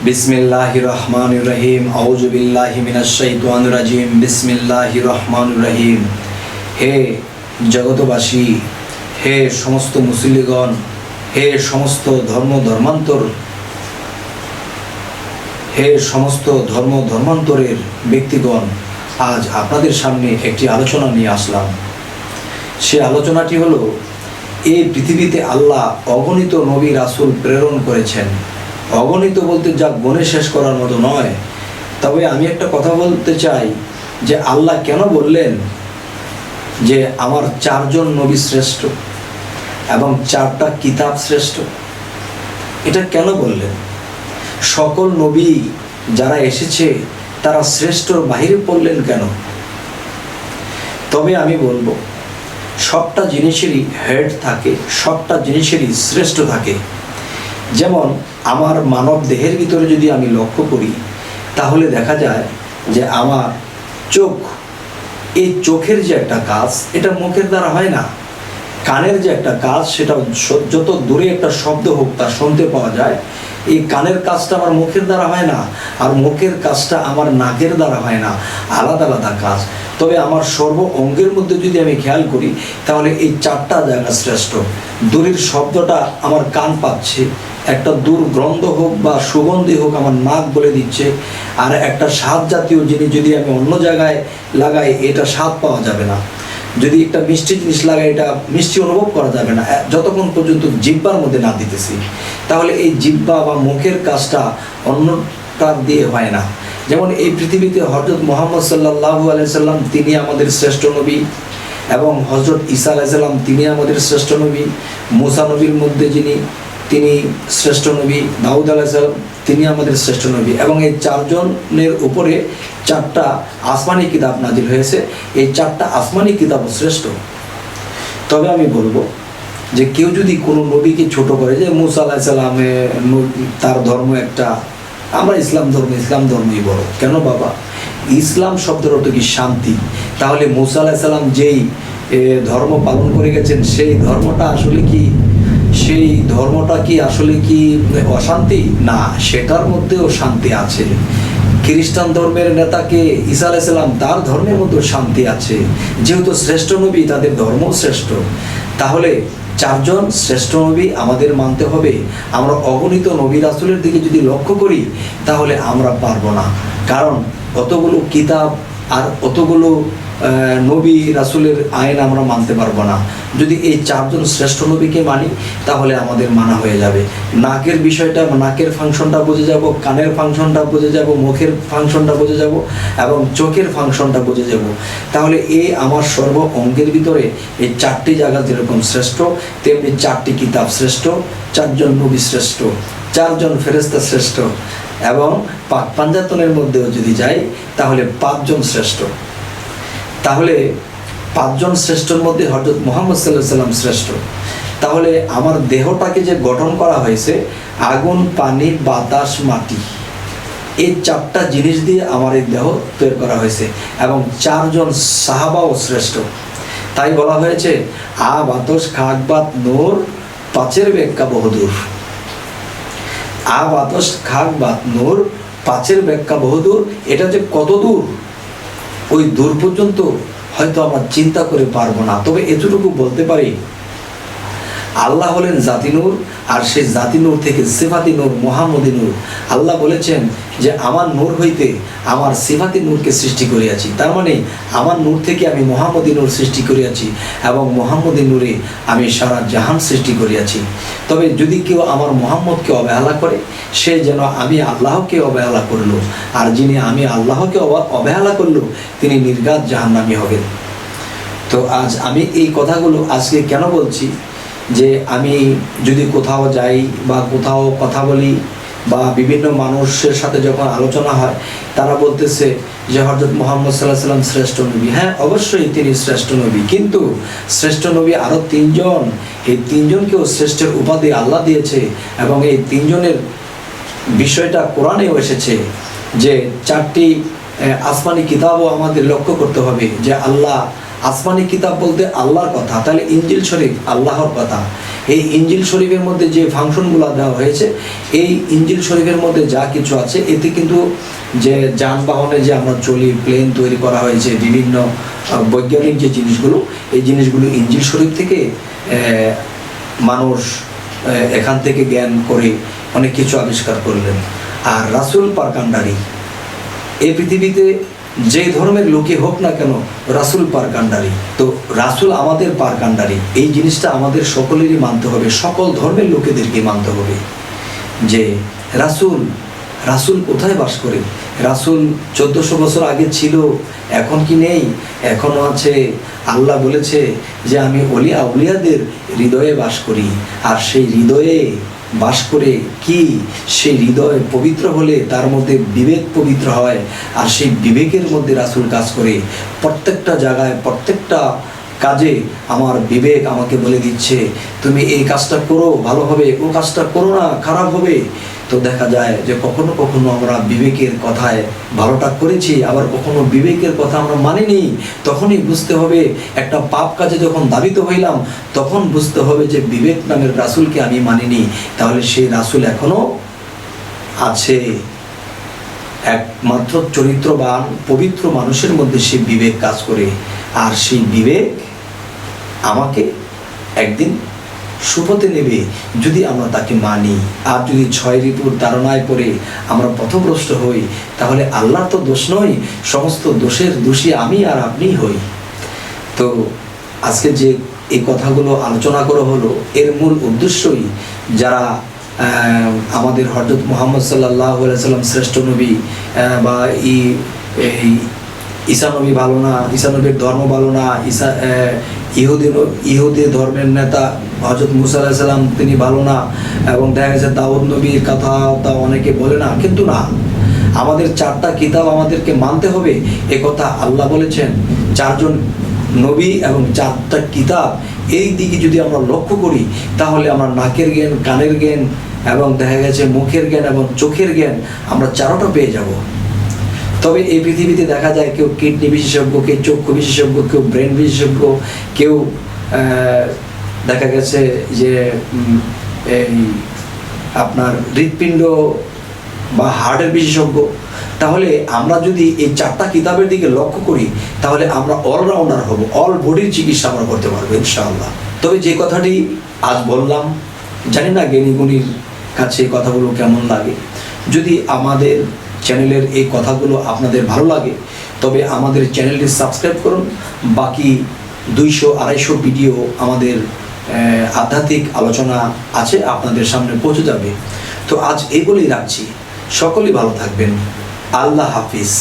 বিসমিল্লাহির রহমানির রহিম। আউযু বিল্লাহি মিনাশ শাইতানির রাজিম। বিসমিল্লাহির রহমানির রহিম। হে জগতবাসী, হে সমস্ত মুসলিগণ, হে সমস্ত ধর্মান্তর, হে সমস্ত ধর্মান্তরের ব্যক্তিগণ, আজ আপনাদের সামনে একটি আলোচনা নিয়ে আসলাম। সে আলোচনাটি হলো, এই পৃথিবীতে আল্লাহ অগণিত নবী রাসূল প্রেরণ করেছেন। অগণিত বলতে যা গণে শেষ করার মতো নয়। তবে আমি একটা কথা বলতে চাই যে আল্লাহ কেন বললেন যে আমার 4 জন নবী শ্রেষ্ঠ এবং 4টা কিতাব শ্রেষ্ঠ? এটা কেন বললেন? সকল নবী যারা এসেছে তারা শ্রেষ্ঠর বাহিরে পড়লেন কেন? তবে আমি বলবো, সবটা জিনিসেরই হেড থাকে, সবটা জিনিসেরই শ্রেষ্ঠ থাকে। যেমন আমার মানব দেহের ভিতরে যদি আমি লক্ষ্য করি, তাহলে দেখা যায় যে আমার চোখ, এই চোখের যে একটা কাজ, এটা মুখের দ্বারা হয় না। কানের যে একটা কাজ, সেটা যত দূরে একটা শব্দ হোক তা শুনতে পাওয়া যায়। এই কানের কাজটা আমার মুখের দ্বারা হয় না, আর মুখের কাজটা আমার নাকের দ্বারা হয় না। আলাদা আলাদা কাজ। তবে আমার সর্ব অঙ্গের মধ্যে যদি আমি খেয়াল করি, তাহলে এই 4টা জায়গা শ্রেষ্ঠ। দূরের শব্দটা আমার কান পাচ্ছে, একটা দুর্গন্ধ হোক বা সুগন্ধি হোক আমার নাক বলে দিচ্ছে, আর একটা স্বাদ জাতীয় জিনিস যদি আমি অন্য জায়গায় লাগাই, এটা স্বাদ পাওয়া যাবে না। যদি একটা মিষ্টি জিনিস লাগাই, এটা মিষ্টি অনুভব করা যাবে না যতক্ষণ পর্যন্ত জিহ্বার মধ্যে না দিতেছি। তাহলে এই জিহ্বা বা মুখের কাজটা অন্যটার দিয়ে হয় না। যেমন এই পৃথিবীতে হযরত মুহাম্মদ সাল্লাল্লাহু আলাইহি সাল্লাম, তিনি আমাদের শ্রেষ্ঠ নবী, এবং হযরত ঈসা আলাইহিস সালাম, তিনি আমাদের শ্রেষ্ঠ নবী। মুসা নবীর মধ্যে তিনি শ্রেষ্ঠ নবী। দাউদ আলাইহিস সালাম, তিনি আমাদের শ্রেষ্ঠ নবী। এবং এই 4 জনের উপরে 4টা আসমানি কিতাব নাজিল হয়েছে। এই 4টা আসমানি কিতাব শ্রেষ্ঠ। তবে আমি বলবো যে কেউ যদি কোনো নবীকে ছোট করে, যে মুসা আলাইহিস সালামে তার ধর্ম একটা, আমরা ইসলাম ধর্মই বড়। কেন বাবা? ইসলাম শব্দের অর্থ কি? শান্তি। তাহলে মুসা আলাইহিস সালাম যেই ধর্ম পালন করে গেছেন, সেই ধর্মটা আসলে কি অশান্তি? না, সেটার মধ্যেও শান্তি আছে। খ্রিস্টান ধর্মের নেতাকে ঈসা আলাইহিস সালাম, তার ধর্মের মধ্যেও শান্তি আছে। যেহেতু শ্রেষ্ঠ নবী, তাদের ধর্ম শ্রেষ্ঠ। তাহলে 4 জন শ্রেষ্ঠ নবী আমাদের মানতে হবে। আমরা অগণিত নবী রাসূলের দিকে যদি লক্ষ্য করি, তাহলে আমরা পারবো না। কারণ অতগুলো কিতাব আর অতগুলো নবী রাসূলের আইন আমরা মানতে পারবো না। যদি এই 4 জন শ্রেষ্ঠ নবীকে মানি, তাহলে আমাদের মানা হয়ে যাবে। নাকের বিষয়টা, নাকের ফাংশনটা বুঝে যাব, কানের ফাংশনটা বুঝে যাব, মুখের ফাংশনটা বুঝে যাব, এবং চোখের ফাংশনটা বুঝে যাব। তাহলে এই আমার সর্ব অঙ্গের ভিতরে এই 4টি জায়গা যেরকম শ্রেষ্ঠ, তেমনি 4টি কিতাব শ্রেষ্ঠ, 4 জন নবী শ্রেষ্ঠ, 4 জন ফেরেশতা শ্রেষ্ঠ, এবং পাক পাঞ্জাতনের মধ্যেও যদি যাই, তাহলে 5 জন শ্রেষ্ঠ। তাহলে 5 জন শ্রেষ্ঠর মধ্যে হযরত মুহাম্মদ সাল্লাল্লাহু আলাইহি সাল্লাম শ্রেষ্ঠ। তাহলে আমার দেহটাকে যে গঠন করা হয়েছে, আগুন, পানি, বাতাস, মাটি, এই 4টা জিনিস দিয়ে আমার এই দেহ তৈরি করা হয়েছে। এবং 4 জন সাহাবাও শ্রেষ্ঠ। তাই বলা হয়েছে, বাতাস, খাক, বাত, নূর, পাঁচের ব্যাখ্যা বহুদূর। বাতাস, খাক, বাত, নূর, পাঁচের ব্যাখ্যা বহুদূর। এটা যে কত দূর, ওই দূর পর্যন্ত হয়তো আমরা চিন্তা করে পারবো না। তবে এতটুকু বলতে পারি, আল্লাহ হলেন জাতি নূর, আর সেই জাতি নূর থেকে সিফাতি নূর, মুহাম্মদি নূর। আল্লাহ বলেছেন যে আমার নূর হইতে আমার সিফাতি নূরকে সৃষ্টি করিয়াছি। তার মানে আমার নূর থেকে আমি মুহাম্মদি নূর সৃষ্টি করিয়াছি, এবং মুহাম্মদি নূরে আমি সারা জাহান সৃষ্টি করিয়াছি। তবে যদি কেউ আমার মুহাম্মদকে অবহেলা করে, সে যেন আমি আল্লাহকে অবহেলা করল, আর যিনি আমি আল্লাহকে অবহেলা করল, তিনি নির্ঘাত জাহান্নামী হবেন। তো আজ আমি এই কথাগুলো আজকে কেন বলছি, যে আমি যদি কোথাও যাই বা কোথাও কথা বলি, বা বিভিন্ন মানুষের সাথে যখন আলোচনা হয়, তারা বলতেছে যে হযরত মুহাম্মদ সাল্লাল্লাহু আলাইহি সাল্লাম শ্রেষ্ঠ নবী। হ্যাঁ, অবশ্যই তিনি শ্রেষ্ঠ নবী, কিন্তু শ্রেষ্ঠ নবী আরও 3 জন। এই 3 জনকেও শ্রেষ্ঠের উপাধি আল্লাহ দিয়েছে, এবং এই 3 জনের বিষয়টা কোরআনেও এসেছে। যে 4টি আসমানি কিতাবও আমাদের লক্ষ্য করতে হবে, যে আল্লাহ আসমানি কিতাব বলতে আল্লাহর কথা। তাহলে ইনজিল শরীফ আল্লাহর কথা, এই ইনজিল শরীফের মধ্যে যে ফাংশনগুলো দেওয়া হয়েছে, এই ইনজিল শরীফের মধ্যে যা কিছু আছে, এতে কিন্তু যে যানবাহনে যে আমরা চলি, প্লেন তৈরি করা হয়েছে, বিভিন্ন বৈজ্ঞানিক যে জিনিসগুলো, এই জিনিসগুলো ইনজিল শরীফ থেকে মানুষ এখান থেকে জ্ঞান করে অনেক কিছু আবিষ্কার করলেন। আর রাসূল পারকান্ডারি, এই পৃথিবীতে যে ধর্মের লোকই হোক না কেন, রাসূল পারকান্ডারি। তো রাসূল আমাদের পারকান্ডারি, এই জিনিসটা আমাদের সকলেরই মানতে হবে, সকল ধর্মের লোকেদেরকে মানতে হবে যে রাসূল কোথায় বাস করে। রাসূল 1400 বছর আগে ছিল, এখন কি নেই? এখনও আছে। আল্লাহ বলেছে যে আমি আউলিয়াদের হৃদয়ে বাস করি, আর সেই হৃদয়ে বাস করে কি, সেই হৃদয় পবিত্র হলে তার মধ্যে বিবেক পবিত্র হয়, আর সেই বিবেকের মধ্যে রাসূল কাজ করে। প্রত্যেকটা জায়গায়, প্রত্যেকটা কাজে আমার বিবেক আমাকে বলে দিচ্ছে তুমি এই কাজটা করো, ভালো হবে, ও কাজটা করো না, খারাপ হবে। তো দেখা যায় যে কখনো কখনো আমরা বিবেকের কথায় ভালোটা করেছি, আবার কখনো বিবেকের কথা আমরা মানিনি। তখনই বুঝতে হবে, একটা পাপ কাজে যখন দাবিত হইলাম, তখন বুঝতে হবে যে বিবেক নামের রাসূলকে আমি মানিনি। তাহলে সেই রাসূল এখনো আছে। একমাত্র চরিত্রবান পবিত্র মানুষের মধ্যে সেই বিবেক কাজ করে, আর সেই বিবেক আমাকে একদিন সুপথে নেবে যদি আমরা তাকে মানি। আর যদি 6 ঋতুর তাড়নায় পড়ে আমরা পথভ্রষ্ট হই, তাহলে আল্লাহর তো দোষ নয়, সমস্ত দোষের দোষী আমি আর আপনিই হই। তো আজকে যে এই কথাগুলো আলোচনা করা হলো, এর মূল উদ্দেশ্যই যারা আমাদের হযরত মুহাম্মদ সাল্লাল্লাহু আলাইহি সাল্লাম শ্রেষ্ঠ নবী, বা ঈসা নবী ভালো না, ঈসা নবীর ধর্ম ভালো না, ইহুদি ধর্মের নেতা হযরত মুসা আলাইহিস সালাম তিনি ভালো না, এবং দেখা গেছে দাউদ নবীর কথা তা অনেকে বলে না, কিন্তু না, আমাদের 4টা কিতাব আমাদেরকে মানতে হবে, এ কথা আল্লাহ বলেছেন। 4জন নবী এবং 4টা কিতাব, এই দিকে যদি আমরা লক্ষ্য করি, তাহলে আমরা নাকের জ্ঞান, কানের জ্ঞান, এবং দেখা গেছে মুখের জ্ঞান এবং চোখের জ্ঞান আমরা 4টা পেয়ে যাব। তবে এই পৃথিবীতে দেখা যায় কেউ কিডনি বিশেষজ্ঞ, কেউ চক্ষু বিশেষজ্ঞ, কেউ ব্রেন বিশেষজ্ঞ, কেউ দেখা গেছে যে এই আপনার হৃৎপিণ্ড বা হার্টের বিশেষজ্ঞ। তাহলে আমরা যদি এই 4টা কিতাবের দিকে লক্ষ্য করি, তাহলে আমরা অলরাউন্ডার হব, অল বডির চিকিৎসা আমরা করতে পারবো ইনশাআল্লাহ। তবে যে কথাটি আজ বললাম, জানি না জ্ঞানীগুণীর কাছে কথাগুলো কেমন লাগে। যদি আমাদের চ্যানেলের এই কথাগুলো আপনাদের ভালো লাগে, তবে আমাদের চ্যানেলটি সাবস্ক্রাইব করুন। বাকি 200-250 ভিডিও আমাদের আধ্যাত্মিক আলোচনা আছে, আপনাদের সামনে পৌঁছে যাবে। তো আজ এই বলেই রাখছি, সকলেই ভালো থাকবেন। আল্লাহ হাফিজ।